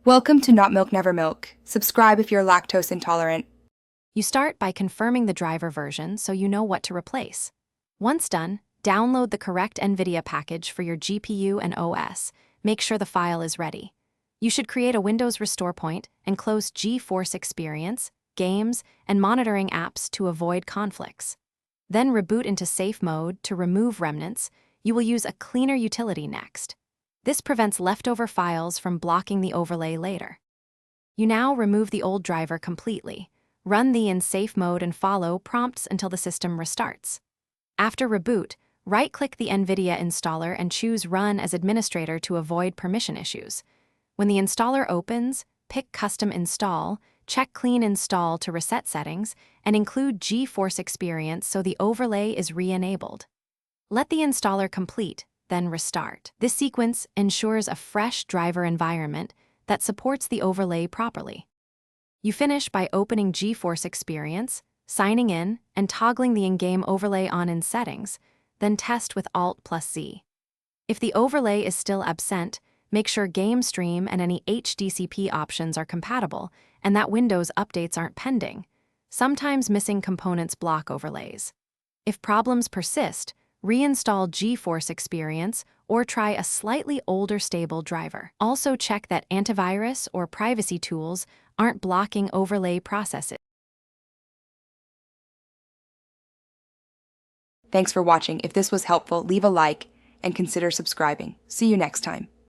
Welcome to Not Milk Never Milk. Subscribe if you're lactose intolerant. You start by confirming the driver version so you know what to replace. Once done, download the correct Nvidia package for your GPU and OS. Make sure the file is ready. You should create a Windows restore point and close GeForce Experience, games, and monitoring apps to avoid conflicts. Then reboot into safe mode to remove remnants. You will use a cleaner utility next. This prevents leftover files from blocking the overlay later. You now remove the old driver completely. Run the in safe mode and follow prompts until the system restarts. After reboot, right-click the Nvidia installer and choose Run as administrator to avoid permission issues. When the installer opens, pick Custom Install, check Clean Install to reset settings, and include GeForce Experience so the overlay is re-enabled. Let the installer complete, then restart. This sequence ensures a fresh driver environment that supports the overlay properly. You finish by opening GeForce Experience, signing in, and toggling the in-game overlay on in settings, then test with Alt+Z. If the overlay is still absent, make sure Game Stream and any HDCP options are compatible and that Windows updates aren't pending. Sometimes missing components block overlays. If problems persist, reinstall GeForce Experience or try a slightly older stable driver. Also check that antivirus or privacy tools aren't blocking overlay processes. Thanks for watching. If this was helpful, leave a like and consider subscribing. See you next time.